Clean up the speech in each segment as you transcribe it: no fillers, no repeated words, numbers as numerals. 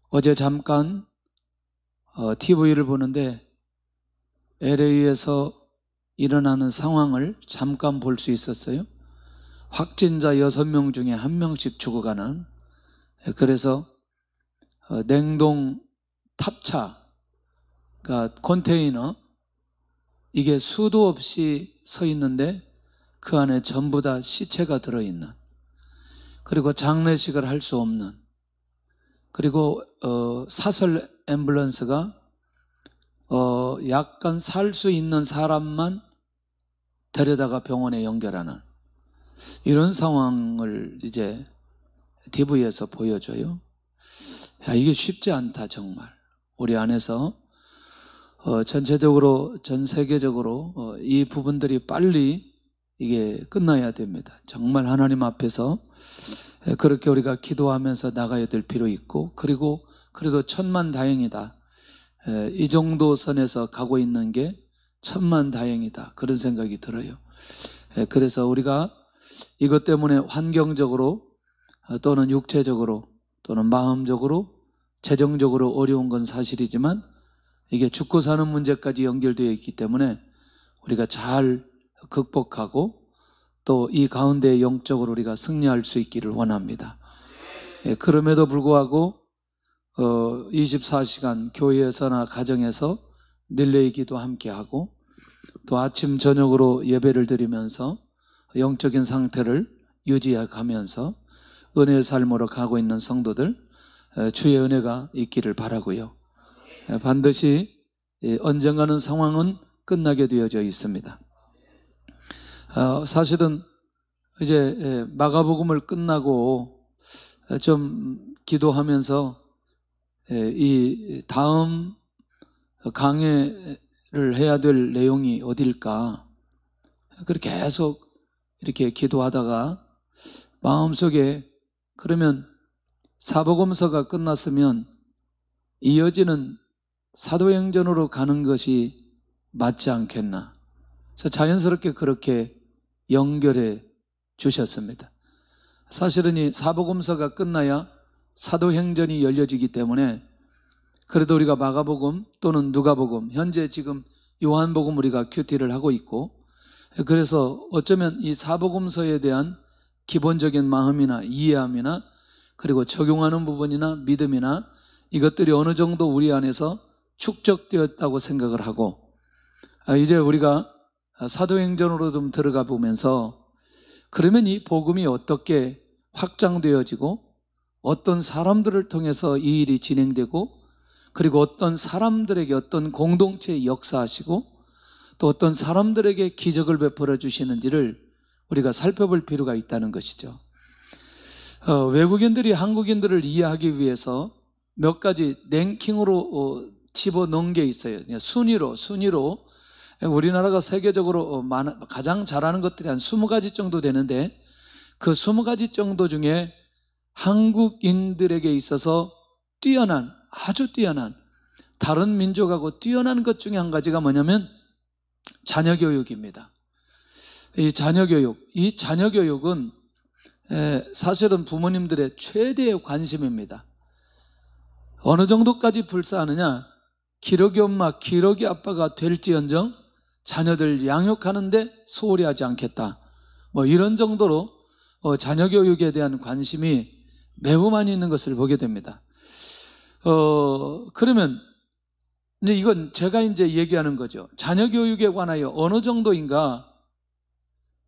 어제 잠깐 TV를 보는데 LA에서 일어나는 상황을 잠깐 볼 수 있었어요. 확진자 6명 중에 1명씩 죽어가는, 그래서 냉동 탑차, 그러니까 컨테이너, 이게 수도 없이 서 있는데 그 안에 전부 다 시체가 들어있는, 그리고 장례식을 할 수 없는, 그리고 사설 앰뷸런스가 약간 살 수 있는 사람만 데려다가 병원에 연결하는 이런 상황을 이제 TV에서 보여줘요. 야, 이게 쉽지 않다. 정말 우리 안에서 전체적으로 전 세계적으로 이 부분들이 빨리 이게 끝나야 됩니다. 정말 하나님 앞에서 그렇게 우리가 기도하면서 나가야 될 필요 있고, 그리고 그래도 천만다행이다, 이 정도 선에서 가고 있는 게 천만다행이다, 그런 생각이 들어요. 그래서 우리가 이것 때문에 환경적으로 또는 육체적으로 또는 마음적으로 재정적으로 어려운 건 사실이지만 이게 죽고 사는 문제까지 연결되어 있기 때문에 우리가 잘 극복하고 또 이 가운데 영적으로 우리가 승리할 수 있기를 원합니다. 그럼에도 불구하고 24시간 교회에서나 가정에서 릴레이 기도 함께하고 또 아침 저녁으로 예배를 드리면서 영적인 상태를 유지해 가면서 은혜의 삶으로 가고 있는 성도들, 주의 은혜가 있기를 바라고요. 반드시 언젠가는 상황은 끝나게 되어져 있습니다. 사실은 이제 마가복음을 끝나고 좀 기도하면서 이 다음 강해를 해야 될 내용이 어딜까, 그렇게 계속 이렇게 기도하다가 마음속에, 그러면 사복음서가 끝났으면 이어지는 사도행전으로 가는 것이 맞지 않겠나. 그래서 자연스럽게 그렇게 연결해 주셨습니다. 사실은 이 사복음서가 끝나야 사도행전이 열려지기 때문에 그래도 우리가 마가복음 또는 누가복음, 현재 지금 요한복음 우리가 큐티를 하고 있고, 그래서 어쩌면 이 사복음서에 대한 기본적인 마음이나 이해함이나 그리고 적용하는 부분이나 믿음이나 이것들이 어느 정도 우리 안에서 축적되었다고 생각을 하고, 이제 우리가 사도행전으로 좀 들어가 보면서 그러면 이 복음이 어떻게 확장되어지고 어떤 사람들을 통해서 이 일이 진행되고 그리고 어떤 사람들에게 어떤 공동체에 역사하시고 또 어떤 사람들에게 기적을 베풀어 주시는지를 우리가 살펴볼 필요가 있다는 것이죠. 외국인들이 한국인들을 이해하기 위해서 몇 가지 랭킹으로 집어넣은 게 있어요. 순위로 우리나라가 세계적으로 가장 잘하는 것들이 한 20가지 정도 되는데 그 20가지 정도 중에 한국인들에게 있어서 뛰어난, 아주 뛰어난, 다른 민족하고 뛰어난 것 중에 한 가지가 뭐냐면 자녀교육입니다. 이 자녀교육은 사실은 부모님들의 최대의 관심입니다. 어느 정도까지 불사하느냐, 기러기 엄마, 기러기 아빠가 될지언정 자녀들 양육하는데 소홀히 하지 않겠다, 뭐 이런 정도로 자녀교육에 대한 관심이 매우 많이 있는 것을 보게 됩니다. 그러면 이제 이건 제가 이제 얘기하는 거죠. 자녀교육에 관하여 어느 정도인가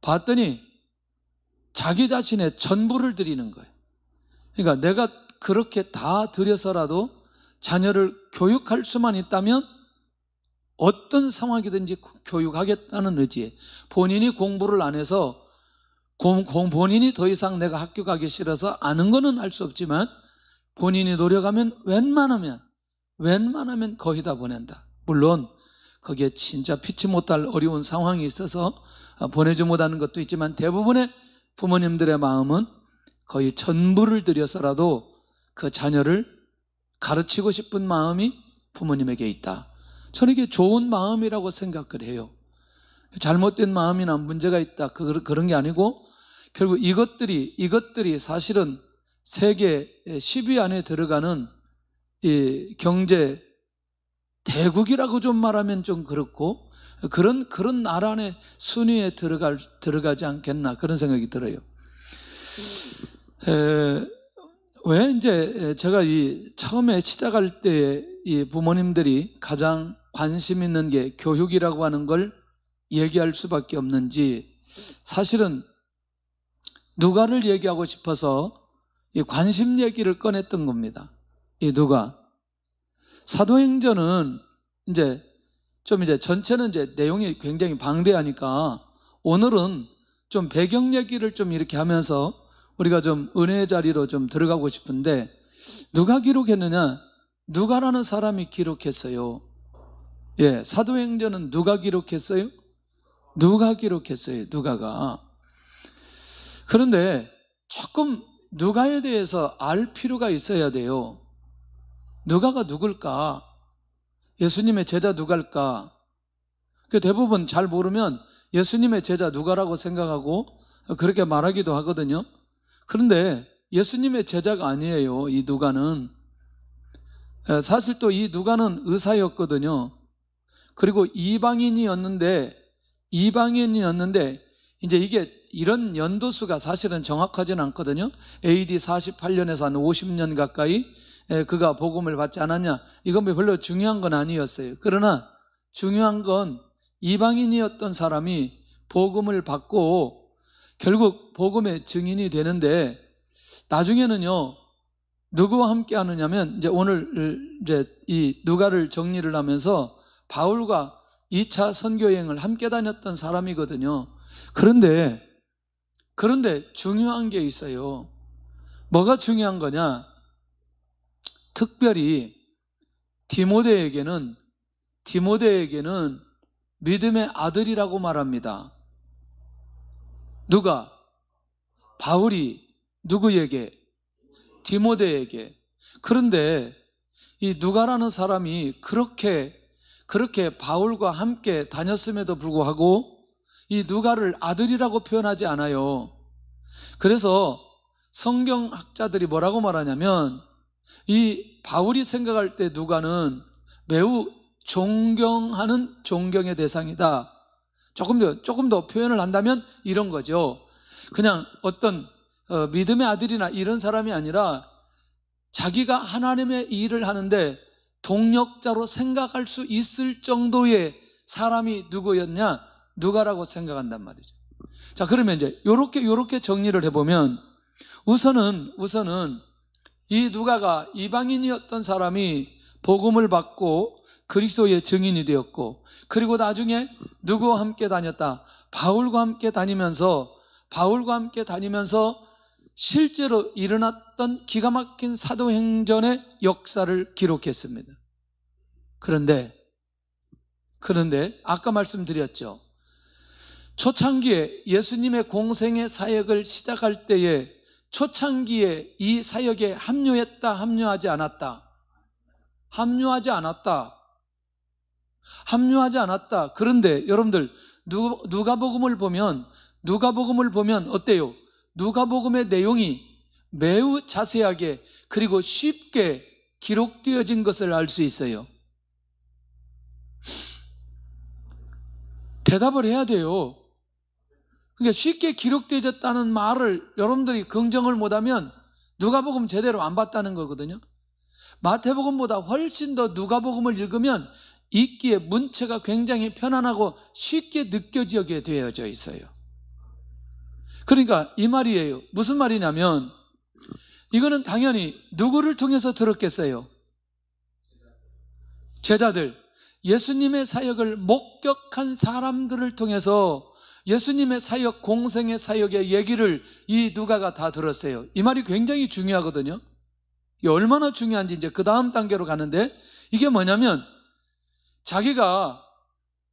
봤더니 자기 자신의 전부를 드리는 거예요. 그러니까 내가 그렇게 다 들여서라도 자녀를 교육할 수만 있다면 어떤 상황이든지 교육하겠다는 의지에 본인이 공부를 안 해서 본인이 더 이상 내가 학교 가기 싫어서 아는 거는 할 수 없지만 본인이 노력하면 웬만하면 거의 다 보낸다. 물론 거기에 진짜 피치 못할 어려운 상황이 있어서 보내지 못하는 것도 있지만 대부분의 부모님들의 마음은 거의 전부를 들여서라도 그 자녀를 가르치고 싶은 마음이 부모님에게 있다. 저는 이게 좋은 마음이라고 생각을 해요. 잘못된 마음이나 문제가 있다, 그런 게 아니고 결국 이것들이 사실은 세계 10위 안에 들어가는 이 경제 대국이라고 좀 말하면 좀 그렇고 그런 나라 안에 순위에 들어가지 않겠나 그런 생각이 들어요. 왜 이제 제가 이 처음에 시작할 때 이 부모님들이 가장 관심 있는 게 교육이라고 하는 걸 얘기할 수밖에 없는지, 사실은 누가를 얘기하고 싶어서 이 관심 얘기를 꺼냈던 겁니다. 이 누가 사도행전은 이제 전체는 이제 내용이 굉장히 방대하니까 오늘은 좀 배경 얘기를 좀 이렇게 하면서 우리가 좀 은혜의 자리로 좀 들어가고 싶은데, 누가 기록했느냐? 누가라는 사람이 기록했어요. 예, 사도행전은 누가 기록했어요? 누가 기록했어요, 누가가. 그런데 조금 누가에 대해서 알 필요가 있어야 돼요. 누가가 누굴까? 예수님의 제자 누갈까? 대부분 잘 모르면 예수님의 제자 누가라고 생각하고 그렇게 말하기도 하거든요. 그런데 예수님의 제자가 아니에요, 이 누가는. 사실 또 이 누가는 의사였거든요. 그리고 이방인이었는데 이제 이게 이런 연도수가 사실은 정확하지는 않거든요. AD 48년에서 한 50년 가까이 그가 복음을 받지 않았냐, 이건 별로 중요한 건 아니었어요. 그러나 중요한 건 이방인이었던 사람이 복음을 받고 결국 복음의 증인이 되는데, 나중에는요 누구와 함께 하느냐면, 이제 오늘 이제 이 누가를 정리를 하면서 바울과 2차 선교여행을 함께 다녔던 사람이거든요. 그런데 중요한 게 있어요. 뭐가 중요한 거냐? 특별히 디모데에게는 믿음의 아들이라고 말합니다. 누가? 바울이 누구에게? 디모데에게. 그런데 이 누가라는 사람이 그렇게 바울과 함께 다녔음에도 불구하고 이 누가를 아들이라고 표현하지 않아요. 그래서 성경학자들이 뭐라고 말하냐면, 이 바울이 생각할 때 누가는 매우 존경하는 존경의 대상이다. 조금 더 표현을 한다면 이런 거죠. 그냥 어떤 믿음의 아들이나 이런 사람이 아니라 자기가 하나님의 일을 하는데 동력자로 생각할 수 있을 정도의 사람이 누구였냐? 누가라고 생각한단 말이죠. 자, 그러면 이제 요렇게 정리를 해보면, 우선은 이 누가가 이방인이었던 사람이 복음을 받고 그리스도의 증인이 되었고, 그리고 나중에 누구와 함께 다녔다? 바울과 함께 다니면서 실제로 일어났던 기가 막힌 사도행전의 역사를 기록했습니다. 그런데 아까 말씀드렸죠. 초창기에 예수님의 공생의 사역을 시작할 때에 초창기에 이 사역에 합류했다, 합류하지 않았다? 합류하지 않았다. 그런데 여러분들, 누가복음을 보면 어때요? 누가복음의 내용이 매우 자세하게 그리고 쉽게 기록되어진 것을 알 수 있어요. 대답을 해야 돼요. 그러니까 쉽게 기록되어졌다는 말을 여러분들이 긍정을 못하면 누가복음 제대로 안 봤다는 거거든요. 마태복음보다 훨씬 더 누가복음을 읽으면 읽기에 문체가 굉장히 편안하고 쉽게 느껴지게 되어져 있어요. 그러니까 이 말이에요. 무슨 말이냐면, 이거는 당연히 누구를 통해서 들었겠어요? 제자들, 예수님의 사역을 목격한 사람들을 통해서 예수님의 사역, 공생의 사역의 얘기를 이 누가가 다 들었어요. 이 말이 굉장히 중요하거든요. 이게 얼마나 중요한지 이제 그 다음 단계로 가는데, 이게 뭐냐면, 자기가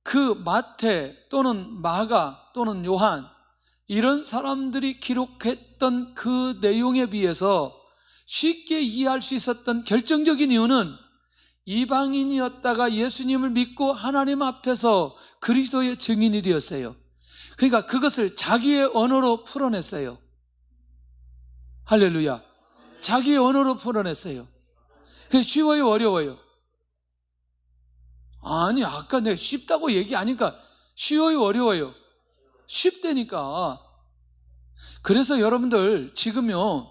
그 마태 또는 마가 또는 요한, 이런 사람들이 기록했던 그 내용에 비해서 쉽게 이해할 수 있었던 결정적인 이유는, 이방인이었다가 예수님을 믿고 하나님 앞에서 그리스도의 증인이 되었어요. 그러니까 그것을 자기의 언어로 풀어냈어요. 할렐루야. 자기 언어로 풀어냈어요. 그게 쉬워요, 어려워요? 아니, 아까 내가 쉽다고 얘기하니까 쉬워요, 어려워요? 쉽다니까. 그래서 여러분들 지금요,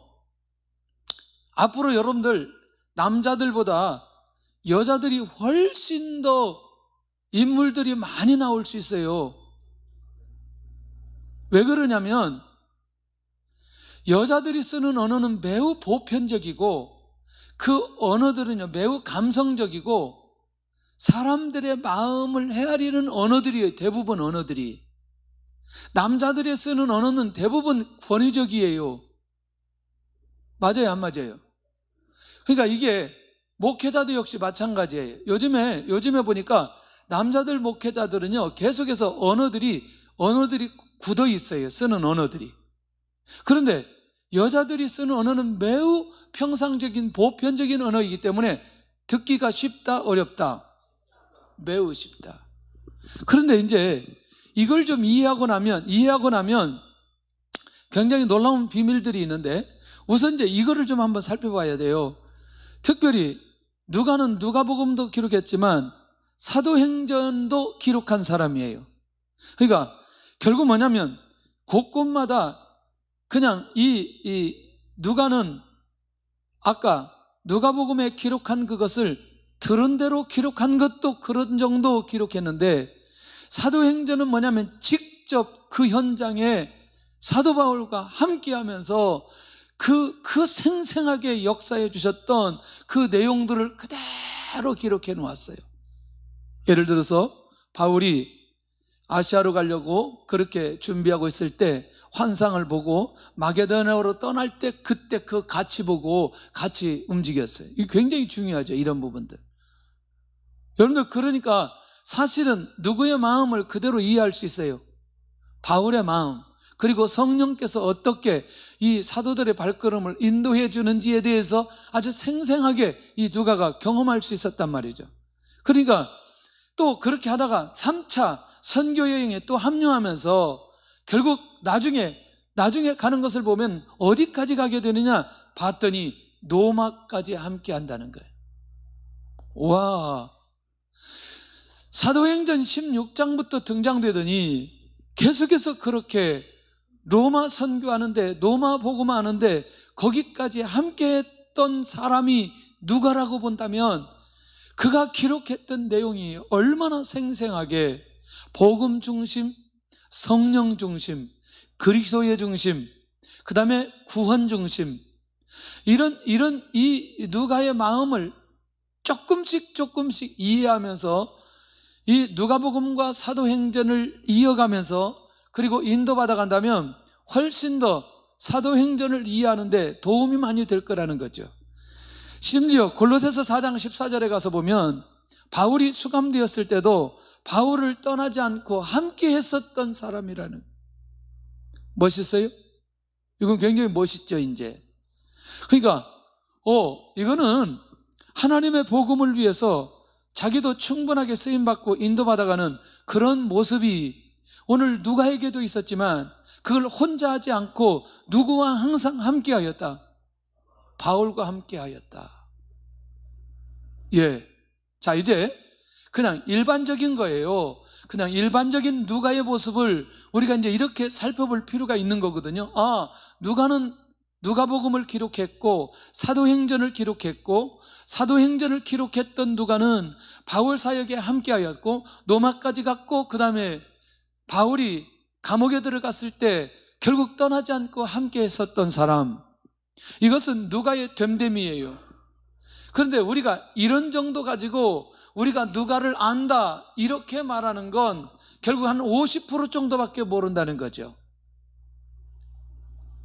앞으로 여러분들 남자들보다 여자들이 훨씬 더 인물들이 많이 나올 수 있어요. 왜 그러냐면 여자들이 쓰는 언어는 매우 보편적이고 그 언어들은요 매우 감성적이고 사람들의 마음을 헤아리는 언어들이에요. 대부분 언어들이. 남자들이 쓰는 언어는 대부분 권위적이에요. 맞아요, 안 맞아요? 그러니까 이게 목회자도 역시 마찬가지예요. 요즘에 보니까 남자들 목회자들은요 계속해서 언어들이 굳어 있어요. 쓰는 언어들이. 그런데 여자들이 쓰는 언어는 매우 평상적인 보편적인 언어이기 때문에 듣기가 쉽다, 어렵다? 매우 쉽다. 그런데 이제 이걸 좀 이해하고 나면 굉장히 놀라운 비밀들이 있는데, 우선 이제 이거를 좀 한번 살펴봐야 돼요. 특별히 누가는 누가복음도 기록했지만 사도행전도 기록한 사람이에요. 그러니까 결국 뭐냐면 곳곳마다 그냥 이 누가는 아까 누가복음에 기록한 그것을 들은 대로 기록한 것도 그런 정도 기록했는데, 사도행전은 뭐냐면 직접 그 현장에 사도 바울과 함께하면서 그 생생하게 역사해 주셨던 그 내용들을 그대로 기록해 놓았어요. 예를 들어서 바울이 아시아로 가려고 그렇게 준비하고 있을 때 환상을 보고 마게도냐로 떠날 때 그때 그 같이 보고 같이 움직였어요. 이게 굉장히 중요하죠, 이런 부분들. 여러분들, 그러니까 사실은 누구의 마음을 그대로 이해할 수 있어요? 바울의 마음, 그리고 성령께서 어떻게 이 사도들의 발걸음을 인도해 주는지에 대해서 아주 생생하게 이 누가가 경험할 수 있었단 말이죠. 그러니까 또 그렇게 하다가 3차 선교 여행에 또 합류하면서 결국 나중에 가는 것을 보면 어디까지 가게 되느냐 봤더니 로마까지 함께 한다는 거예요. 와, 사도행전 16장부터 등장되더니 계속해서 그렇게 로마 선교하는데, 로마 복음하는데 거기까지 함께 했던 사람이 누가라고 본다면 그가 기록했던 내용이 얼마나 생생하게 복음 중심, 성령 중심, 그리스도의 중심, 그 다음에 구원 중심, 이런 이 누가의 마음을 조금씩 이해하면서 이 누가복음과 사도행전을 이어가면서 그리고 인도받아 간다면 훨씬 더 사도행전을 이해하는데 도움이 많이 될 거라는 거죠. 심지어 골로새서 4장 14절에 가서 보면 바울이 수감되었을 때도 바울을 떠나지 않고 함께 했었던 사람이라는. 멋있어요? 이건 굉장히 멋있죠, 이제. 그러니까 이거는 하나님의 복음을 위해서 자기도 충분하게 쓰임받고 인도받아가는 그런 모습이 오늘 누가에게도 있었지만 그걸 혼자 하지 않고 누구와 항상 함께하였다? 바울과 함께하였다. 예. 자, 이제 그냥 일반적인 거예요. 그냥 일반적인 누가의 모습을 우리가 이제 이렇게 살펴볼 필요가 있는 거거든요. 누가는 누가복음을 기록했고 사도행전을 기록했고, 사도행전을 기록했던 누가는 바울 사역에 함께하였고 로마까지 갔고, 그 다음에 바울이 감옥에 들어갔을 때 결국 떠나지 않고 함께 했었던 사람, 이것은 누가의 됨됨이에요. 그런데 우리가 이런 정도 가지고 우리가 누가를 안다 이렇게 말하는 건 결국 한 50% 정도밖에 모른다는 거죠.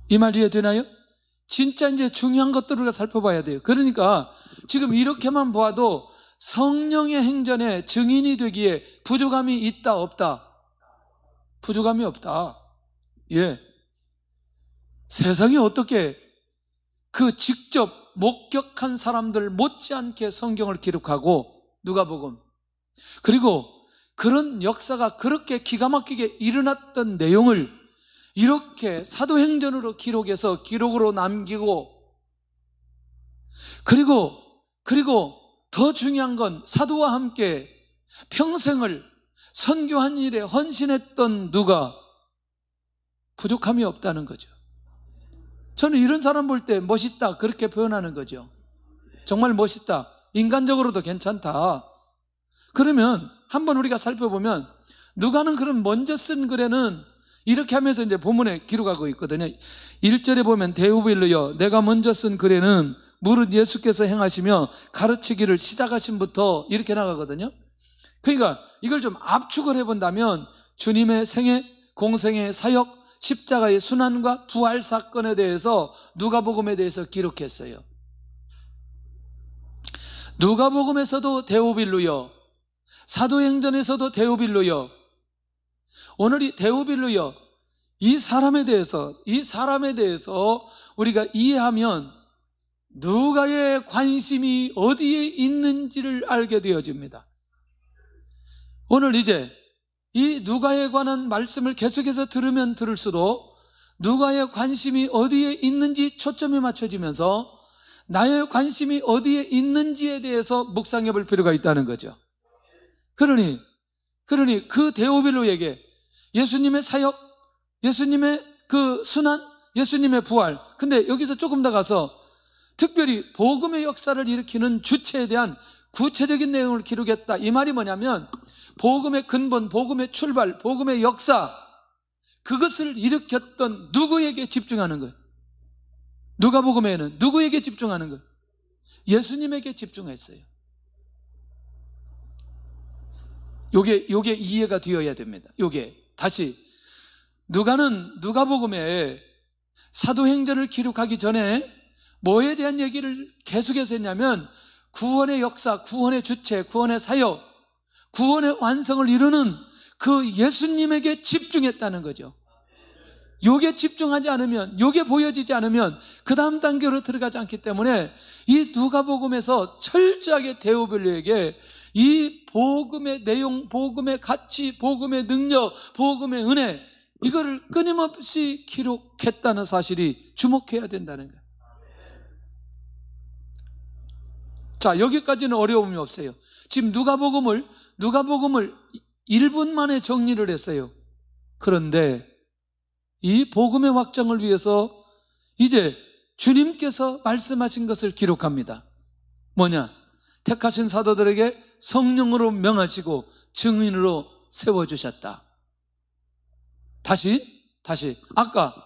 이 말 이해되나요? 진짜 이제 중요한 것들을 우리가 살펴봐야 돼요. 그러니까 지금 이렇게만 보아도 성령의 행전에 증인이 되기에 부족함이 있다, 없다? 부족함이 없다. 예. 세상에 어떻게 그 직접 목격한 사람들 못지않게 성경을 기록하고 누가복음, 그리고 그런 역사가 그렇게 기가 막히게 일어났던 내용을 이렇게 사도행전으로 기록해서 기록으로 남기고 그리고 더 중요한 건 사도와 함께 평생을 선교한 일에 헌신했던 누가 부족함이 없다는 거죠. 저는 이런 사람 볼 때 멋있다 그렇게 표현하는 거죠. 정말 멋있다, 인간적으로도 괜찮다. 그러면 한번 우리가 살펴보면 누가는 그럼 먼저 쓴 글에는 이렇게 하면서 이제 본문에 기록하고 있거든요. 1절에 보면 데오빌로여 내가 먼저 쓴 글에는 무릇 예수께서 행하시며 가르치기를 시작하신부터 이렇게 나가거든요. 그러니까 이걸 좀 압축을 해본다면 주님의 생애, 공생의 사역, 십자가의 순환과 부활 사건에 대해서 누가복음에 대해서 기록했어요. 누가복음에서도 데오빌로여, 사도행전에서도 데오빌로여, 오늘 이 데오빌로여, 이 사람에 대해서 우리가 이해하면 누가의 관심이 어디에 있는지를 알게 되어집니다. 오늘 이제 이 누가에 관한 말씀을 계속해서 들으면 들을수록 누가의 관심이 어디에 있는지 초점이 맞춰지면서 나의 관심이 어디에 있는지에 대해서 묵상해 볼 필요가 있다는 거죠. 그러니 그 데오빌로에게 예수님의 사역, 예수님의 그 순환, 예수님의 부활, 근데 여기서 조금 더 가서 특별히 복음의 역사를 일으키는 주체에 대한 구체적인 내용을 기록했다. 이 말이 뭐냐면 복음의 근본, 복음의 출발, 복음의 역사, 그것을 일으켰던 누구에게 집중하는 거예요. 누가복음에는 누구에게 집중하는 거예요? 예수님에게 집중했어요. 요게 이해가 되어야 됩니다. 요게 다시 누가는 누가복음에 사도행전을 기록하기 전에 뭐에 대한 얘기를 계속해서 했냐면 구원의 역사, 구원의 주체, 구원의 사역, 구원의 완성을 이루는 그 예수님에게 집중했다는 거죠. 요게 집중하지 않으면, 요게 보여지지 않으면 그 다음 단계로 들어가지 않기 때문에 이 누가복음에서 철저하게 데오빌로에게 이 복음의 내용, 복음의 가치, 복음의 능력, 복음의 은혜, 이거를 끊임없이 기록했다는 사실이 주목해야 된다는 거예요. 자, 여기까지는 어려움이 없어요. 지금 누가복음을 1분 만에 정리를 했어요. 그런데 이 복음의 확장을 위해서 이제 주님께서 말씀하신 것을 기록합니다. 뭐냐? 택하신 사도들에게 성령으로 명하시고 증인으로 세워주셨다. 다시 아까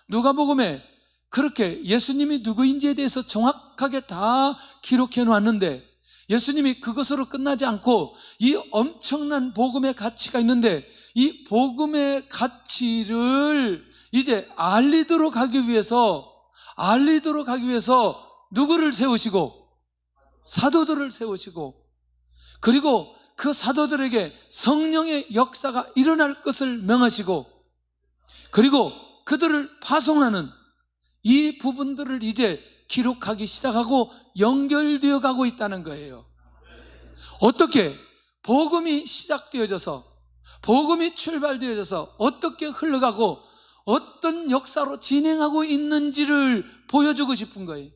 누가복음에 그렇게 예수님이 누구인지에 대해서 정확하게 다 기록해 놨는데 예수님이 그것으로 끝나지 않고 이 엄청난 복음의 가치가 있는데 이 복음의 가치를 이제 알리도록 하기 위해서 누구를 세우시고 사도들을 세우시고 그리고 그 사도들에게 성령의 역사가 일어날 것을 명하시고 그리고 그들을 파송하는 이 부분들을 이제 기록하기 시작하고 연결되어 가고 있다는 거예요. 어떻게 복음이 시작되어져서 복음이 출발되어져서 어떻게 흘러가고 어떤 역사로 진행하고 있는지를 보여주고 싶은 거예요.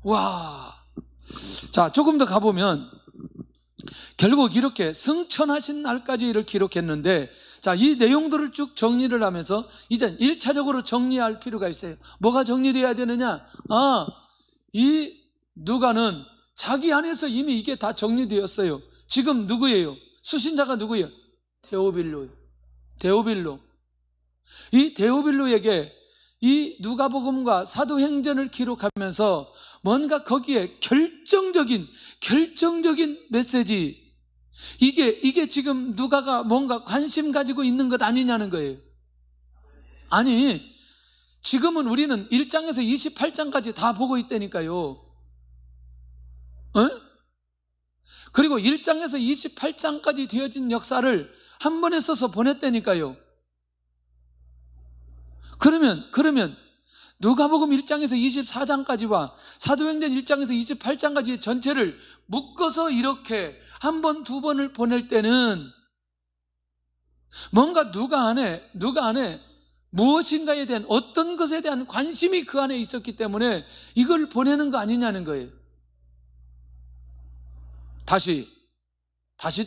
와, 자, 조금 더 가보면 결국 이렇게 승천하신 날까지 이를 기록했는데 자, 이 내용들을 쭉 정리를 하면서 이제 1차적으로 정리할 필요가 있어요. 뭐가 정리되어야 되느냐? 이 누가는 자기 안에서 이미 이게 다 정리되었어요. 지금 누구예요? 수신자가 누구예요? 데오빌로. 이 데오빌로에게 이 누가복음과 사도행전을 기록하면서 뭔가 거기에 결정적인 메시지, 이게 지금 누가가 뭔가 관심 가지고 있는 것 아니냐는 거예요. 아니, 지금은 우리는 1장에서 28장까지 다 보고 있다니까요. 그리고 1장에서 28장까지 되어진 역사를 한 번에 써서 보냈다니까요. 그러면 누가복음 1장에서 24장까지와 사도행전 1장에서 28장까지 전체를 묶어서 이렇게 한 번, 두 번을 보낼 때는 뭔가 누가 안에 무엇인가에 대한 어떤 것에 대한 관심이 그 안에 있었기 때문에 이걸 보내는 거 아니냐는 거예요. 다시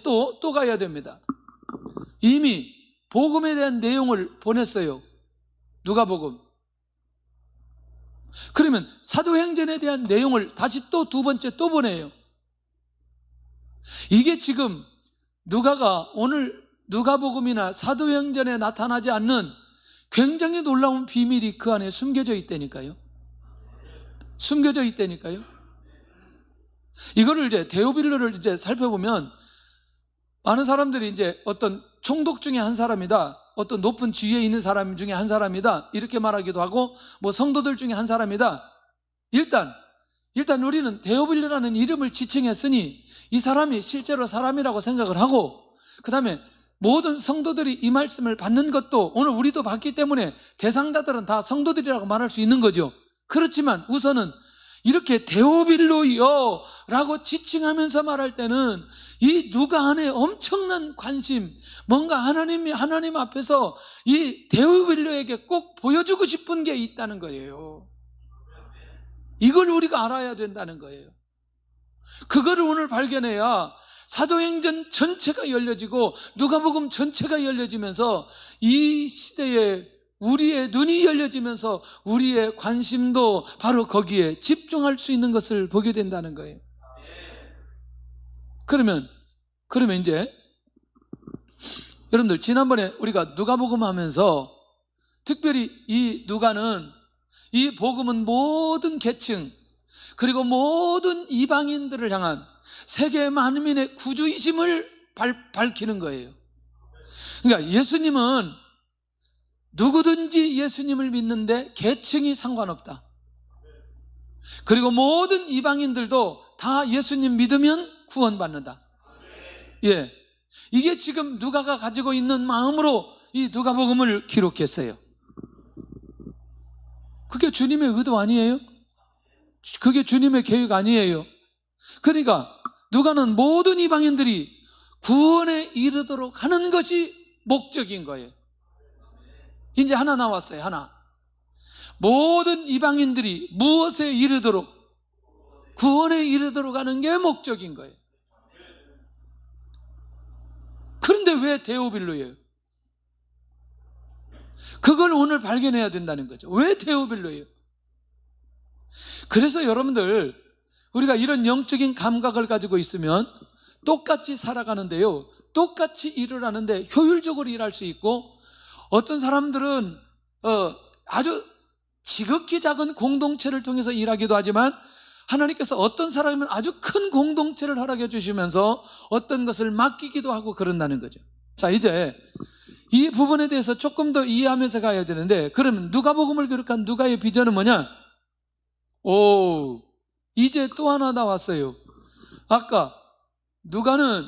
또 가야 됩니다. 이미 복음에 대한 내용을 보냈어요. 누가복음. 그러면 사도행전에 대한 내용을 다시 또 두 번째 또 보내요. 이게 지금 누가가 오늘 누가복음이나 사도행전에 나타나지 않는 굉장히 놀라운 비밀이 그 안에 숨겨져 있다니까요. 숨겨져 있다니까요. 이거를 이제 데오빌로를 이제 살펴보면 많은 사람들이 이제 어떤 총독 중에 한 사람이다, 어떤 높은 지위에 있는 사람 중에 한 사람이다 이렇게 말하기도 하고, 뭐 성도들 중에 한 사람이다. 일단 우리는 데오빌로라는 이름을 지칭했으니 이 사람이 실제로 사람이라고 생각을 하고, 그 다음에 모든 성도들이 이 말씀을 받는 것도 오늘 우리도 받기 때문에 대상자들은 다 성도들이라고 말할 수 있는 거죠. 그렇지만 우선은 이렇게 데오빌로요 라고 지칭하면서 말할 때는 이 누가 안에 엄청난 관심, 뭔가 하나님 앞에서 이 데오빌로에게 꼭 보여주고 싶은 게 있다는 거예요. 이걸 우리가 알아야 된다는 거예요. 그거를 오늘 발견해야 사도행전 전체가 열려지고 누가복음 전체가 열려지면서 이 시대에 우리의 눈이 열려지면서 우리의 관심도 바로 거기에 집중할 수 있는 것을 보게 된다는 거예요. 그러면 이제 여러분들, 지난번에 우리가 누가복음 하면서 특별히 이 누가는, 이 복음은 모든 계층 그리고 모든 이방인들을 향한 세계 만민의 구주이심을 밝히는 거예요. 그러니까 예수님은 누구든지 예수님을 믿는데 계층이 상관없다. 그리고 모든 이방인들도 다 예수님 믿으면 구원받는다. 예, 이게 지금 누가가 가지고 있는 마음으로 이 누가복음을 기록했어요. 그게 주님의 의도 아니에요? 그게 주님의 계획 아니에요? 그러니까 누가는 모든 이방인들이 구원에 이르도록 하는 것이 목적인 거예요. 이제 하나 나왔어요. 하나. 모든 이방인들이 무엇에 이르도록, 구원에 이르도록 하는 게 목적인 거예요. 그런데 왜 데오빌로예요? 그걸 오늘 발견해야 된다는 거죠. 왜 데오빌로예요? 그래서 여러분들, 우리가 이런 영적인 감각을 가지고 있으면 똑같이 살아가는데요, 똑같이 일을 하는데 효율적으로 일할 수 있고, 어떤 사람들은 아주 지극히 작은 공동체를 통해서 일하기도 하지만 하나님께서 어떤 사람이면 아주 큰 공동체를 허락해 주시면서 어떤 것을 맡기기도 하고 그런다는 거죠. 자, 이제 이 부분에 대해서 조금 더 이해하면서 가야 되는데, 그러면 누가복음을 기록한 누가의 비전은 뭐냐? 이제 또 하나 나왔어요. 아까 누가는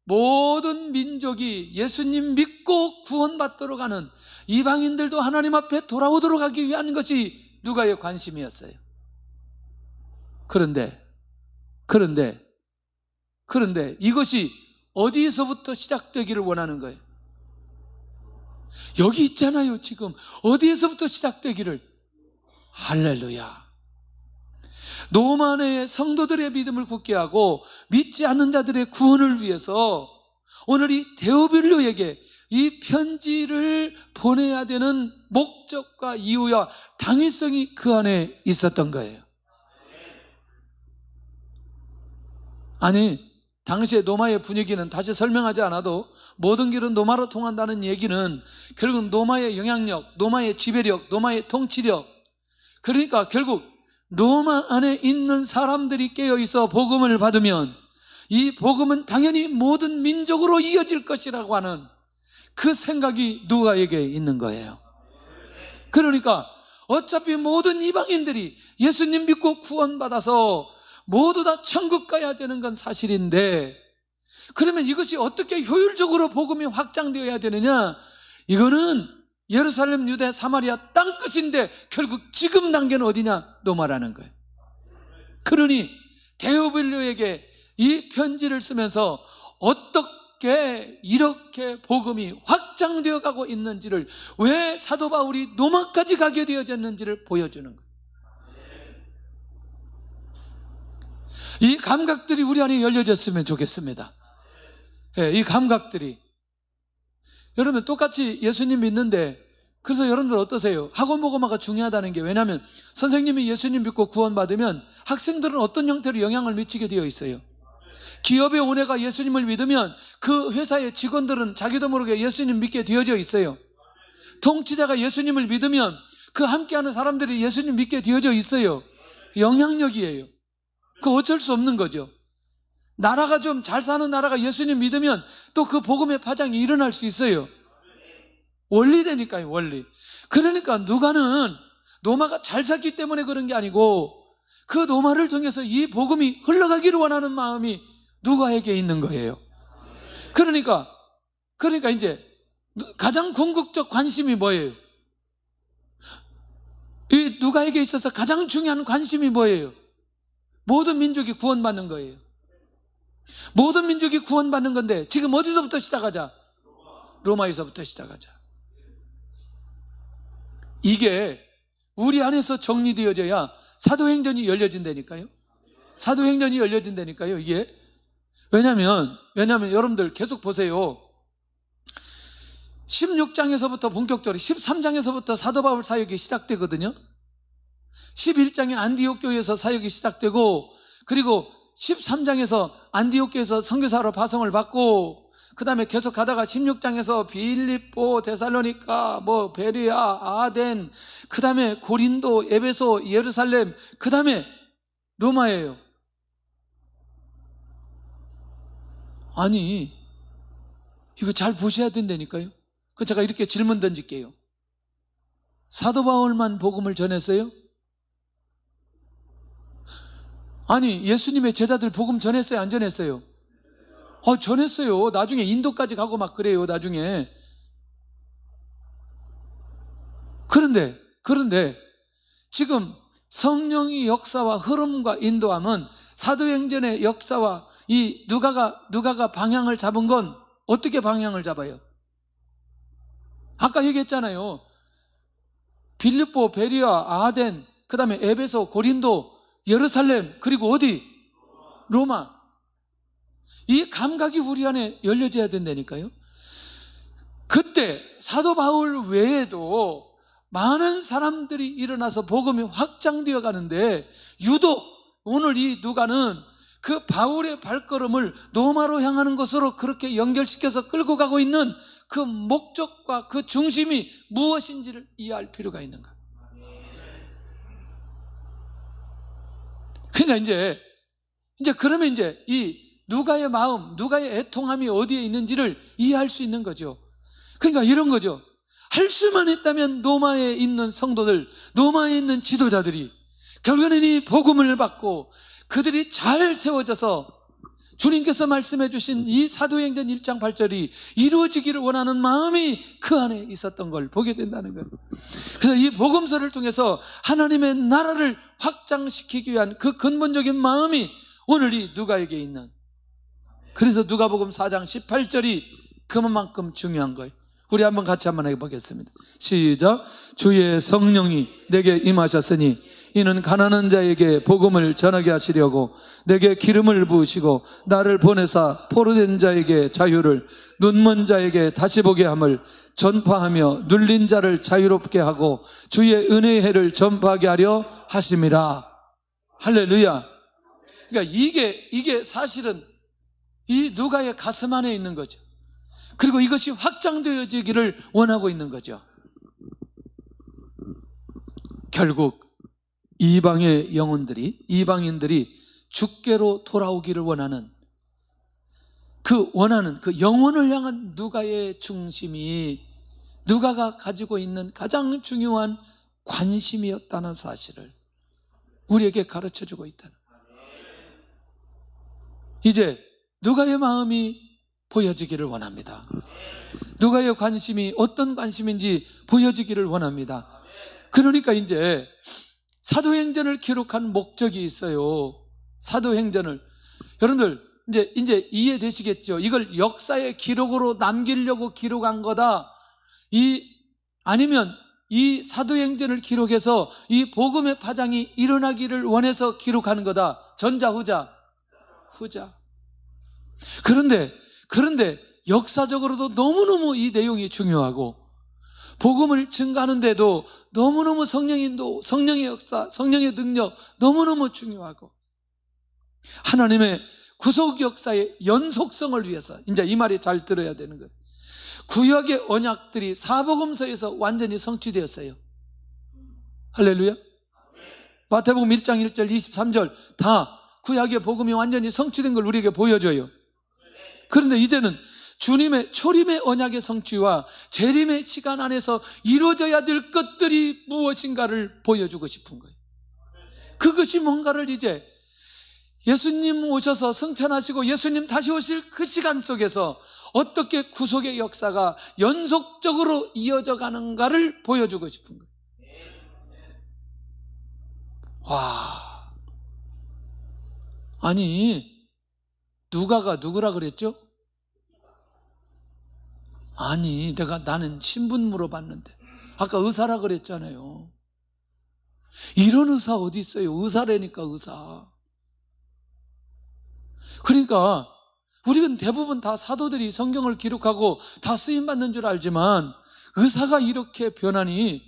모든 민족이 예수님 믿고 구원받도록 하는, 이방인들도 하나님 앞에 돌아오도록 하기 위한 것이 누가의 관심이었어요. 그런데 이것이 어디에서부터 시작되기를 원하는 거예요? 여기 있잖아요. 지금 어디에서부터 시작되기를. 할렐루야. 노마네의 성도들의 믿음을 굳게 하고 믿지 않는 자들의 구원을 위해서 오늘 이 데오빌로에게 이 편지를 보내야 되는 목적과 이유와 당위성이 그 안에 있었던 거예요. 아니, 당시의 노마의 분위기는 다시 설명하지 않아도 모든 길은 노마로 통한다는 얘기는 결국 노마의 영향력, 노마의 지배력, 노마의 통치력, 그러니까 결국 로마 안에 있는 사람들이 깨어있어 복음을 받으면 이 복음은 당연히 모든 민족으로 이어질 것이라고 하는 그 생각이 누가에게 있는 거예요. 그러니까 어차피 모든 이방인들이 예수님 믿고 구원받아서 모두 다 천국 가야 되는 건 사실인데, 그러면 이것이 어떻게 효율적으로 복음이 확장되어야 되느냐? 이거는 예루살렘, 유대, 사마리아 땅끝인데 결국 지금 단계는 어디냐? 노마라는 거예요. 그러니 데오빌로에게 이 편지를 쓰면서 어떻게 이렇게 복음이 확 확장되어 가고 있는지를, 왜 사도 바울이 로마까지 가게 되어졌는지를 보여주는 거예요. 이 감각들이 우리 안에 열려졌으면 좋겠습니다. 이 감각들이. 여러분 똑같이 예수님 믿는데, 그래서 여러분들 어떠세요? 학원 모고마가 중요하다는 게, 왜냐하면 선생님이 예수님 믿고 구원받으면 학생들은 어떤 형태로 영향을 미치게 되어 있어요. 기업의 오너가 예수님을 믿으면 그 회사의 직원들은 자기도 모르게 예수님 믿게 되어져 있어요. 통치자가 예수님을 믿으면 그 함께하는 사람들이 예수님 믿게 되어져 있어요. 영향력이에요. 그 어쩔 수 없는 거죠. 나라가 좀 잘 사는 나라가 예수님 믿으면 또 그 복음의 파장이 일어날 수 있어요. 원리라니까요, 원리. 그러니까 누가는 노마가 잘 샀기 때문에 그런 게 아니고, 그 노마를 통해서 이 복음이 흘러가기를 원하는 마음이 누가에게 있는 거예요. 그러니까 이제 가장 궁극적 관심이 뭐예요? 이 누가에게 있어서 가장 중요한 관심이 뭐예요? 모든 민족이 구원받는 거예요. 모든 민족이 구원받는 건데, 지금 어디서부터 시작하자? 로마에서부터 시작하자. 이게 우리 안에서 정리되어져야 사도행전이 열려진다니까요. 사도행전이 열려진다니까요, 이게. 왜냐면 여러분들 계속 보세요. 16장에서부터 본격적으로 13장에서부터 사도 바울 사역이 시작되거든요. 11장에 안디옥 교회에서 사역이 시작되고, 그리고 13장에서 안디옥 교회에서 선교사로 파송을 받고, 그 다음에 계속 가다가 16장에서 빌립보, 데살로니가, 베레아, 아덴, 그 다음에 고린도, 에베소, 예루살렘, 그 다음에 로마예요. 아니, 이거 잘 보셔야 된다니까요. 그 제가 이렇게 질문 던질게요. 사도 바울만 복음을 전했어요? 아니, 예수님의 제자들 복음 전했어요, 안 전했어요? 전했어요. 나중에 인도까지 가고 막 그래요, 나중에. 그런데 지금 성령의 역사와 흐름과 인도함은 사도행전의 역사와 이 누가가 방향을 잡은 건 어떻게 방향을 잡아요? 아까 얘기했잖아요. 빌립보, 베레아, 아덴, 그 다음에 에베소, 고린도, 예루살렘, 그리고 어디? 로마. 이 감각이 우리 안에 열려져야 된다니까요. 그때 사도 바울 외에도 많은 사람들이 일어나서 복음이 확장되어 가는데, 유독 오늘 이 누가는 그 바울의 발걸음을 로마로 향하는 것으로 그렇게 연결시켜서 끌고 가고 있는 그 목적과 그 중심이 무엇인지를 이해할 필요가 있는 거예요. 그러니까 이제 그러면 이제 이 누가의 마음, 누가의 애통함이 어디에 있는지를 이해할 수 있는 거죠. 그러니까 이런 거죠. 할 수만 했다면 로마에 있는 성도들, 로마에 있는 지도자들이 결국에는 이 복음을 받고 그들이 잘 세워져서 주님께서 말씀해 주신 이 사도행전 1장 8절이 이루어지기를 원하는 마음이 그 안에 있었던 걸 보게 된다는 거예요. 그래서 이 복음서를 통해서 하나님의 나라를 확장시키기 위한 그 근본적인 마음이 오늘 이 누가에게 있는, 그래서 누가복음 4장 18절이 그만큼 중요한 거예요. 우리 한번 같이 한번 해보겠습니다. 시작. 주의 성령이 내게 임하셨으니 이는 가난한 자에게 복음을 전하게 하시려고 내게 기름을 부으시고 나를 보내사 포로된 자에게 자유를, 눈먼 자에게 다시 보게 함을 전파하며 눌린 자를 자유롭게 하고 주의 은혜의 해를 전파하게 하려 하심이라. 할렐루야. 그러니까 이게 사실은 이 누가의 가슴 안에 있는 거죠. 그리고 이것이 확장되어지기를 원하고 있는 거죠. 결국 이방의 영혼들이, 이방인들이 주께로 돌아오기를 원하는 그 영혼을 향한 누가의 중심이 누가가 가지고 있는 가장 중요한 관심이었다는 사실을 우리에게 가르쳐주고 있다는 거예요. 이제 누가의 마음이 보여지기를 원합니다. 누가의 관심이 어떤 관심인지 보여지기를 원합니다. 그러니까 이제 사도행전을 기록한 목적이 있어요. 사도행전을, 여러분들 이제 이해되시겠죠? 이걸 역사의 기록으로 남기려고 기록한 거다. 아니면 이 사도행전을 기록해서 이 복음의 파장이 일어나기를 원해서 기록하는 거다. 전자, 후자? 후자. 그런데 역사적으로도 너무너무 이 내용이 중요하고 복음을 증가하는데도 너무너무 성령의 인도, 성령의 역사, 성령의 능력 너무너무 중요하고 하나님의 구속 역사의 연속성을 위해서, 이제 이 말이 잘 들어야 되는 거예요. 구약의 언약들이 사복음서에서 완전히 성취되었어요. 할렐루야. 마태복음 1장 1절 23절 다 구약의 복음이 완전히 성취된 걸 우리에게 보여줘요. 그런데 이제는 주님의 초림의 언약의 성취와 재림의 시간 안에서 이루어져야 될 것들이 무엇인가를 보여주고 싶은 거예요. 그것이 뭔가를 이제 예수님 오셔서 승천하시고 예수님 다시 오실 그 시간 속에서 어떻게 구속의 역사가 연속적으로 이어져 가는가를 보여주고 싶은 거예요. 와, 아니 누가가 누구라 그랬죠? 아니 나는 신분 물어봤는데 아까 의사라 그랬잖아요. 이런 의사 어디 있어요? 의사라니까 의사. 그러니까 우리는 대부분 다 사도들이 성경을 기록하고 다 쓰임받는 줄 알지만 의사가 이렇게 변하니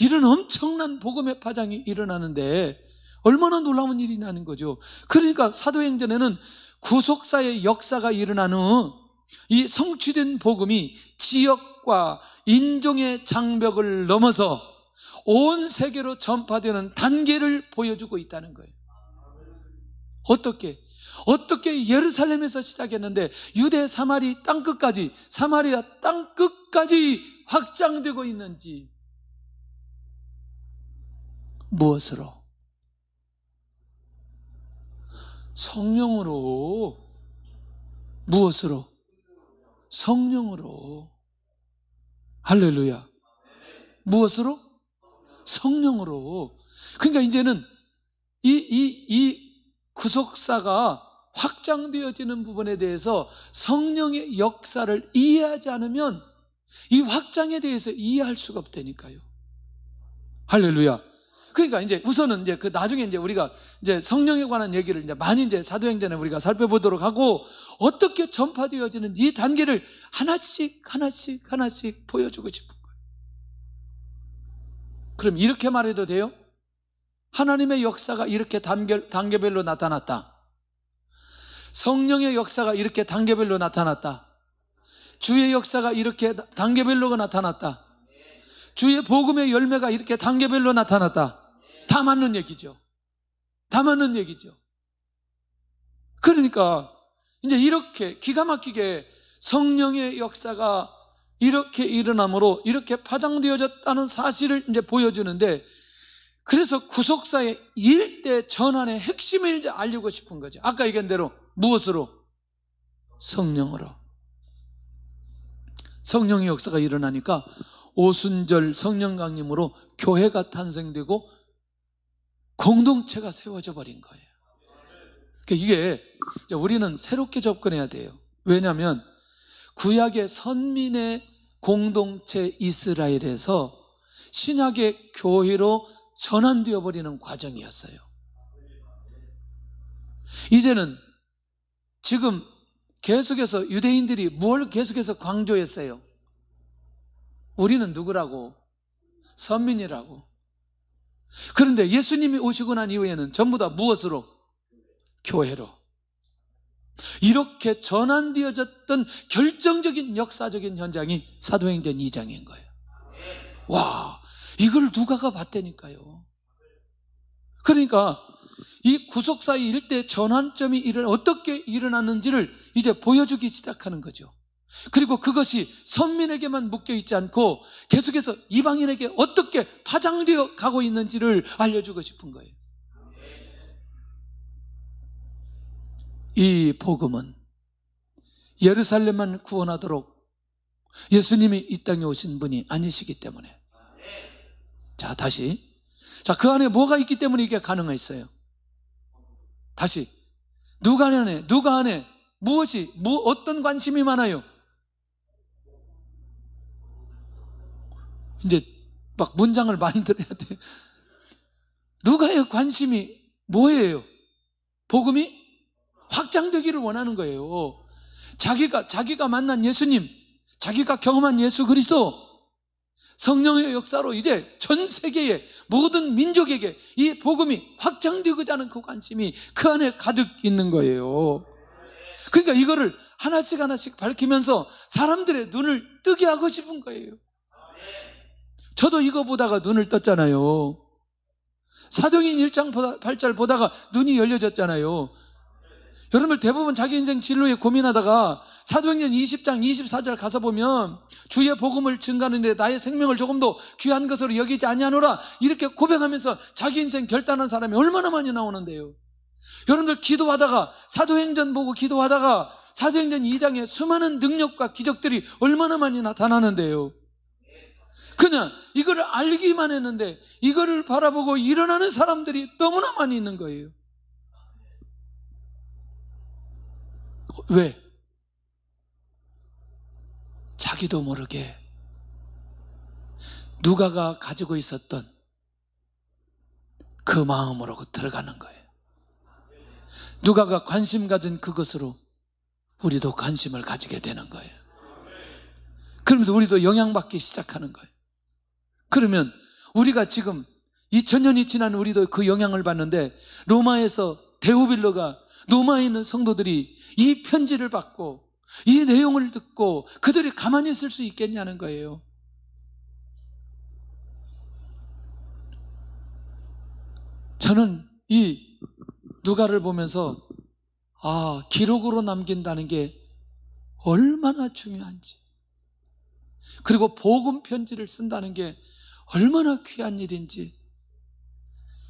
이런 엄청난 복음의 파장이 일어나는데 얼마나 놀라운 일이냐는 거죠. 그러니까 사도행전에는 구속사의 역사가 일어난 후 이 성취된 복음이 지역과 인종의 장벽을 넘어서 온 세계로 전파되는 단계를 보여주고 있다는 거예요. 어떻게 예루살렘에서 시작했는데 유대 사마리 땅끝까지, 사마리아 땅끝까지 확장되고 있는지. 무엇으로? 성령으로. 무엇으로? 성령으로. 할렐루야. 무엇으로? 성령으로. 그러니까 이제는 이 구속사가 확장되어지는 부분에 대해서 성령의 역사를 이해하지 않으면 이 확장에 대해서 이해할 수가 없다니까요. 할렐루야. 그러니까 이제 우선은 이제 나중에 이제 우리가 이제 성령에 관한 얘기를 이제 많이 이제 사도행전에 우리가 살펴보도록 하고 어떻게 전파되어지는 이 단계를 하나씩 보여주고 싶은 거예요. 그럼 이렇게 말해도 돼요? 하나님의 역사가 이렇게 단계별로 나타났다. 성령의 역사가 이렇게 단계별로 나타났다. 주의 역사가 이렇게 단계별로 나타났다. 주의 복음의 열매가 이렇게 단계별로 나타났다. 다 맞는 얘기죠. 다 맞는 얘기죠. 그러니까 이제 이렇게 기가 막히게 성령의 역사가 이렇게 일어남으로 이렇게 파장되어졌다는 사실을 이제 보여주는데, 그래서 구속사의 일대 전환의 핵심을 이제 알리고 싶은 거죠. 아까 얘기한 대로 무엇으로? 성령으로. 성령의 역사가 일어나니까 오순절 성령 강림으로 교회가 탄생되고 공동체가 세워져 버린 거예요. 그러니까 이게 우리는 새롭게 접근해야 돼요. 왜냐하면 구약의 선민의 공동체 이스라엘에서 신약의 교회로 전환되어 버리는 과정이었어요. 이제는 지금 계속해서 유대인들이 뭘 계속해서 강조했어요? 우리는 누구라고? 선민이라고. 그런데 예수님이 오시고 난 이후에는 전부 다 무엇으로? 교회로. 이렇게 전환되어졌던 결정적인 역사적인 현장이 사도행전 2장인 거예요. 와, 이걸 누가가 봤다니까요. 그러니까 이 구속사의 일대 전환점이 어떻게 일어났는지를 이제 보여주기 시작하는 거죠. 그리고 그것이 선민에게만 묶여있지 않고 계속해서 이방인에게 어떻게 파장되어 가고 있는지를 알려주고 싶은 거예요. 이 복음은 예루살렘만 구원하도록 예수님이 이 땅에 오신 분이 아니시기 때문에, 자 다시, 그 안에 뭐가 있기 때문에 이게 가능했어요? 다시, 누가 안에 어떤 관심이 많아요? 이제 막 문장을 만들어야 돼. 누가의 관심이 뭐예요? 복음이 확장되기를 원하는 거예요. 자기가 만난 예수님, 자기가 경험한 예수 그리스도, 성령의 역사로 이제 전 세계의 모든 민족에게 이 복음이 확장되고자 하는 그 관심이 그 안에 가득 있는 거예요. 그러니까 이거를 하나씩 밝히면서 사람들의 눈을 뜨게 하고 싶은 거예요. 저도 이거 보다가 눈을 떴잖아요. 사도행전 1장 8절 보다가 눈이 열려졌잖아요. 여러분들 대부분 자기 인생 진로에 고민하다가 사도행전 20장 24절 가서 보면 주의 복음을 증가하는 데 나의 생명을 조금도 귀한 것으로 여기지 아니하노라 이렇게 고백하면서 자기 인생 결단한 사람이 얼마나 많이 나오는데요. 여러분들 기도하다가 사도행전 보고 기도하다가 사도행전 2장에 수많은 능력과 기적들이 얼마나 많이 나타나는데요. 그냥 이거를 알기만 했는데 이거를 바라보고 일어나는 사람들이 너무나 많이 있는 거예요. 왜? 자기도 모르게 누가가 가지고 있었던 그 마음으로 들어가는 거예요. 누가가 관심 가진 그것으로 우리도 관심을 가지게 되는 거예요. 그러면서 우리도 영향받기 시작하는 거예요. 그러면 우리가 지금 2000년이 지난 우리도 그 영향을 받는데 로마에서 데오빌로가 로마에 있는 성도들이 이 편지를 받고 이 내용을 듣고 그들이 가만히 있을 수 있겠냐는 거예요. 저는 이 누가를 보면서 기록으로 남긴다는 게 얼마나 중요한지, 그리고 복음 편지를 쓴다는 게 얼마나 귀한 일인지,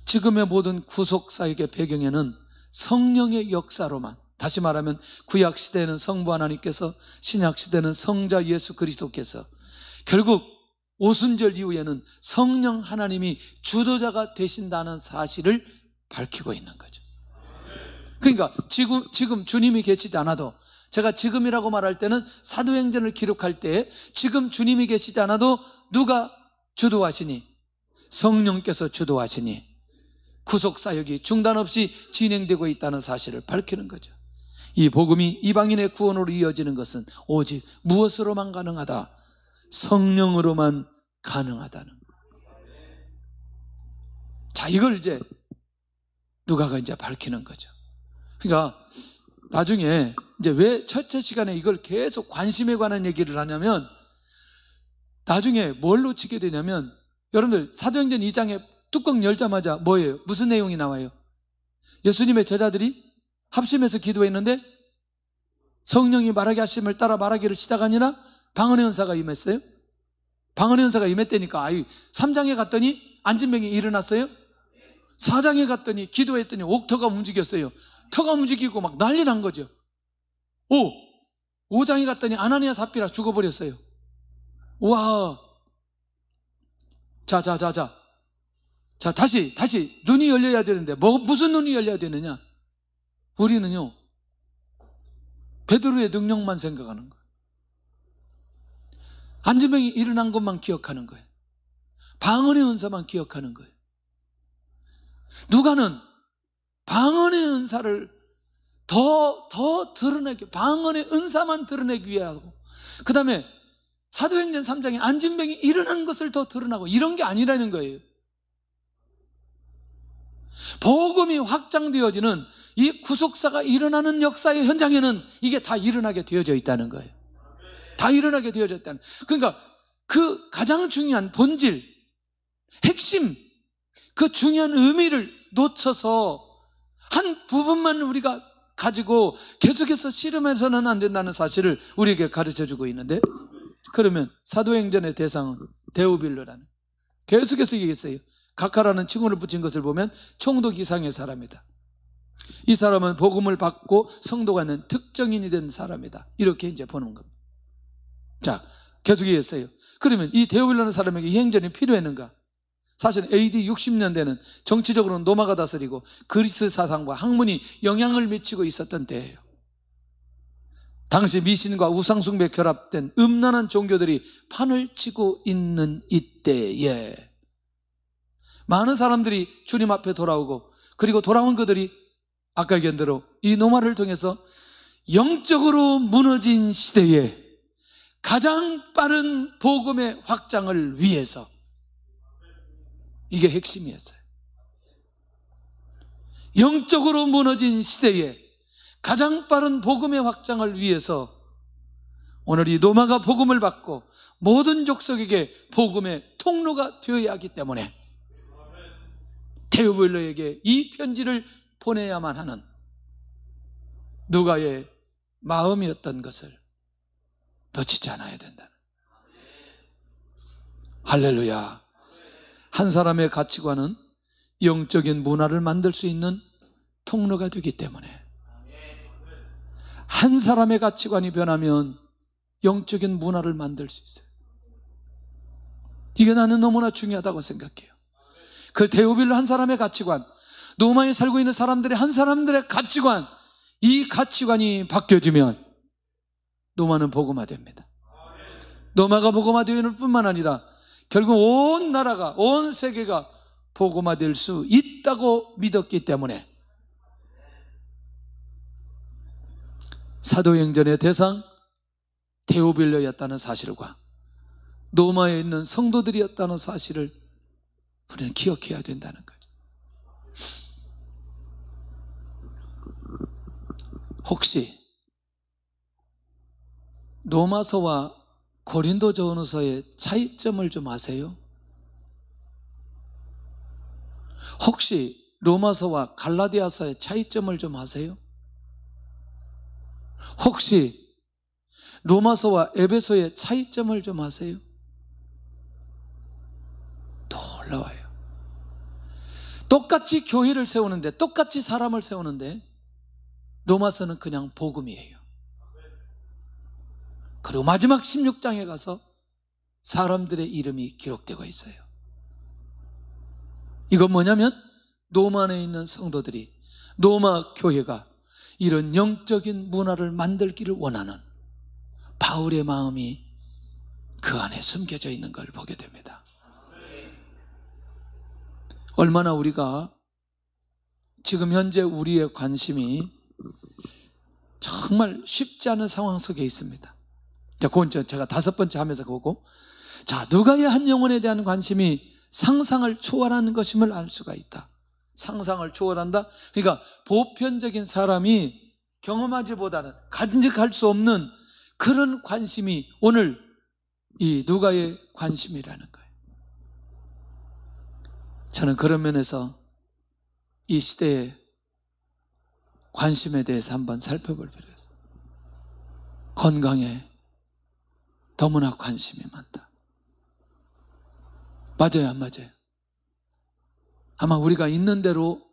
지금의 모든 구속사역의 배경에는 성령의 역사로만, 다시 말하면 구약 시대에는 성부 하나님께서, 신약 시대는 성자 예수 그리스도께서, 결국 오순절 이후에는 성령 하나님이 주도자가 되신다는 사실을 밝히고 있는 거죠. 그러니까 지금 주님이 계시지 않아도, 제가 지금이라고 말할 때는 사도행전을 기록할 때 지금 주님이 계시지 않아도 누가 주도하시니? 성령께서 주도하시니 구속사역이 중단 없이 진행되고 있다는 사실을 밝히는 거죠. 이 복음이 이방인의 구원으로 이어지는 것은 오직 무엇으로만 가능하다? 성령으로만 가능하다는 거예요. 자, 이걸 이제 누가가 이제 밝히는 거죠. 그러니까 나중에 이제 왜 첫째 시간에 이걸 계속 관심에 관한 얘기를 하냐면, 나중에 뭘로 치게 되냐면, 여러분들 사도행전 2장에 뚜껑 열자마자 뭐예요? 무슨 내용이 나와요? 예수님의 제자들이 합심해서 기도했는데 성령이 말하게 하심을 따라 말하기를 시작하니라 방언의 은사가 임했어요. 방언의 은사가 임했다니까 3장에 갔더니 안진병이 일어났어요. 4장에 갔더니 기도했더니 옥터가 움직였어요. 터가 움직이고 막 난리 난 거죠. 5장에 갔더니 아나니아 삽비라 죽어버렸어요. 와. 자, 다시 눈이 열려야 되는데 무슨 눈이 열려야 되느냐? 우리는요, 베드로의 능력만 생각하는 거예요. 안진병이 일어난 것만 기억하는 거예요. 방언의 은사만 기억하는 거예요. 누가는 방언의 은사를 더 드러내기, 방언의 은사만 드러내기 위하고, 그 다음에 사도행전 3장에 안진병이 일어난 것을 더 드러나고, 이런 게 아니라는 거예요. 복음이 확장되어지는 이 구속사가 일어나는 역사의 현장에는 이게 다 일어나게 되어져 있다는 거예요. 다 일어나게 되어졌다는. 그러니까 그 가장 중요한 본질, 핵심, 그 중요한 의미를 놓쳐서 한 부분만 우리가 가지고 계속해서 씨름해서는 안 된다는 사실을 우리에게 가르쳐주고 있는데, 그러면 사도행전의 대상은 데오빌로라는, 계속해서 얘기했어요. 각하라는 칭호를 붙인 것을 보면 총독 이상의 사람이다. 이 사람은 복음을 받고 성도가 있는 특정인이 된 사람이다. 이렇게 이제 보는 겁니다. 자, 계속 얘기했어요. 그러면 이 데오빌로라는 사람에게 이 행전이 필요했는가? 사실 AD 60년대는 정치적으로는 로마가 다스리고 그리스 사상과 학문이 영향을 미치고 있었던 때예요. 당시 미신과 우상숭배에 결합된 음란한 종교들이 판을 치고 있는 이때에 많은 사람들이 주님 앞에 돌아오고, 그리고 돌아온 그들이 아까 얘기한 대로 이 노마를 통해서 영적으로 무너진 시대에 가장 빠른 복음의 확장을 위해서, 이게 핵심이었어요. 영적으로 무너진 시대에 가장 빠른 복음의 확장을 위해서 오늘 이 노마가 복음을 받고 모든 족속에게 복음의 통로가 되어야 하기 때문에 데오빌로에게 이 편지를 보내야만 하는 누가의 마음이었던 것을 놓치지 않아야 된다. 할렐루야. 한 사람의 가치관은 영적인 문화를 만들 수 있는 통로가 되기 때문에, 한 사람의 가치관이 변하면 영적인 문화를 만들 수 있어요. 이게 나는 너무나 중요하다고 생각해요. 그 데오빌로 한 사람의 가치관, 노마에 살고 있는 사람들의 한 사람들의 가치관, 이 가치관이 바뀌어지면 노마는 복음화됩니다. 노마가 복음화되는 뿐만 아니라 결국 온 나라가, 온 세계가 복음화될 수 있다고 믿었기 때문에 사도행전의 대상 데오빌로였다는 사실과 노마에 있는 성도들이었다는 사실을 우리는 기억해야 된다는 거죠. 혹시 로마서와 고린도전서의 차이점을 좀 아세요? 혹시 로마서와 갈라디아서의 차이점을 좀 아세요? 혹시 로마서와 에베소의 차이점을 좀 아세요? 놀라워요. 똑같이 교회를 세우는데, 똑같이 사람을 세우는데 로마서는 그냥 복음이에요. 그리고 마지막 16장에 가서 사람들의 이름이 기록되고 있어요. 이건 뭐냐면 로마에 있는 성도들이, 로마 교회가 이런 영적인 문화를 만들기를 원하는 바울의 마음이 그 안에 숨겨져 있는 걸 보게 됩니다. 얼마나 우리가 지금 현재 우리의 관심이 정말 쉽지 않은 상황 속에 있습니다. 자, 그건 제가 5번째 하면서 보고, 자, 누가의 한 영혼에 대한 관심이 상상을 초월하는 것임을 알 수가 있다. 상상을 초월한다? 그러니까 보편적인 사람이 경험하지보다는 간직할 수 없는 그런 관심이 오늘 이 누가의 관심이라는 거예요. 저는 그런 면에서 이 시대의 관심에 대해서 한번 살펴볼 필요가 있어요. 건강에 너무나 관심이 많다. 맞아요, 안 맞아요? 아마 우리가 있는 대로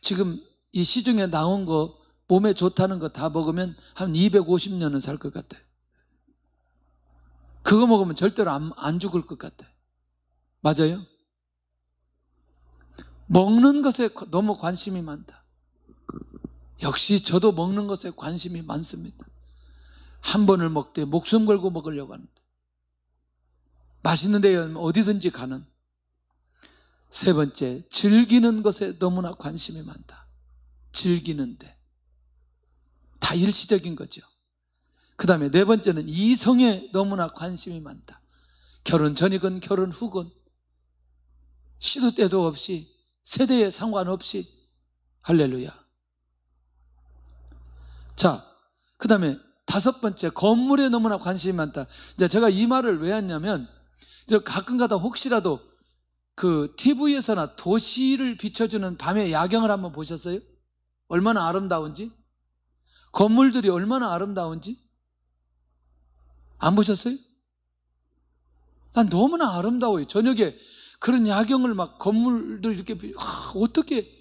지금 이 시중에 나온 거, 몸에 좋다는 거 다 먹으면 한 250년은 살 것 같아요. 그거 먹으면 절대로 안 죽을 것 같아요. 맞아요? 먹는 것에 너무 관심이 많다. 역시 저도 먹는 것에 관심이 많습니다. 한 번을 먹되 목숨 걸고 먹으려고 하는데, 맛있는 데 어디든지 가는. 세 번째, 즐기는 것에 너무나 관심이 많다. 즐기는데 다 일시적인 거죠. 그 다음에 네 번째는 이성에 너무나 관심이 많다. 결혼 전이건 결혼 후건 시도 때도 없이, 세대에 상관없이. 할렐루야. 자, 그 다음에 5번째, 건물에 너무나 관심이 많다. 이제 제가 이 말을 왜 했냐면, 가끔가다 혹시라도 그 TV에서나 도시를 비춰주는 밤의 야경을 한번 보셨어요? 얼마나 아름다운지? 건물들이 얼마나 아름다운지? 안 보셨어요? 난 너무나 아름다워요. 저녁에 그런 야경을 막 건물들 이렇게, 어떻게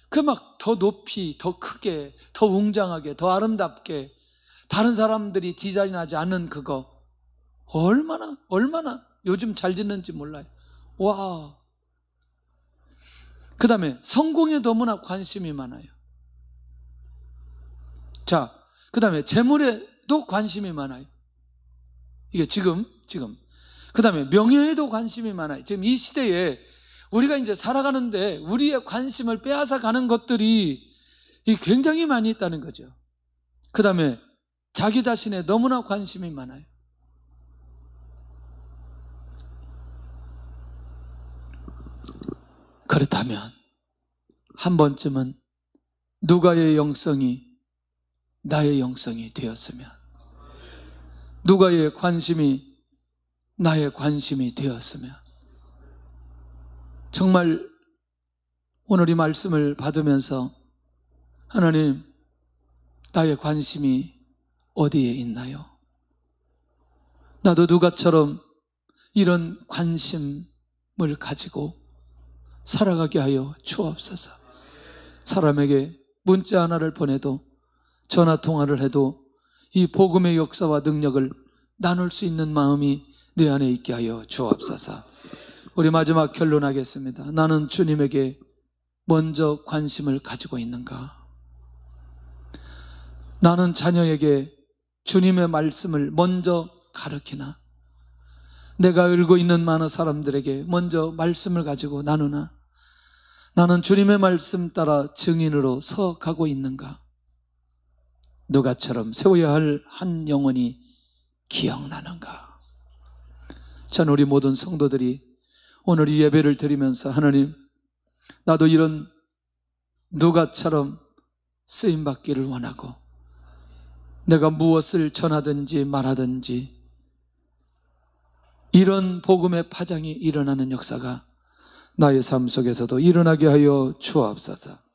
그 막 더 높이, 더 크게, 더 웅장하게, 더 아름답게 다른 사람들이 디자인하지 않은 그거 얼마나 요즘 잘 짓는지 몰라요. 와. 그 다음에 성공에 너무나 관심이 많아요. 자, 그 다음에 재물에 관심에도 관심이 많아요. 이게 지금. 그 다음에 명예에도 관심이 많아요. 지금 이 시대에 우리가 이제 살아가는데 우리의 관심을 빼앗아 가는 것들이 굉장히 많이 있다는 거죠. 그 다음에 자기 자신에 너무나 관심이 많아요. 그렇다면 한 번쯤은 누가의 영성이 나의 영성이 되었으면, 누가의 관심이 나의 관심이 되었으면, 정말 오늘 이 말씀을 받으면서 하나님, 나의 관심이 어디에 있나요? 나도 누가처럼 이런 관심을 가지고 살아가게 하여 주옵소서. 사람에게 문자 하나를 보내도, 전화 통화를 해도 이 복음의 역사와 능력을 나눌 수 있는 마음이 내 안에 있게 하여 주옵소서. 우리 마지막 결론하겠습니다. 나는 주님에게 먼저 관심을 가지고 있는가? 나는 자녀에게 주님의 말씀을 먼저 가르치나? 내가 알고 있는 많은 사람들에게 먼저 말씀을 가지고 나누나? 나는 주님의 말씀 따라 증인으로 서 가고 있는가? 누가처럼 세워야 할 한 영혼이 기억나는가? 전 우리 모든 성도들이 오늘 이 예배를 드리면서 하나님, 나도 이런 누가처럼 쓰임받기를 원하고, 내가 무엇을 전하든지 말하든지 이런 복음의 파장이 일어나는 역사가 나의 삶 속에서도 일어나게 하여 주옵소서.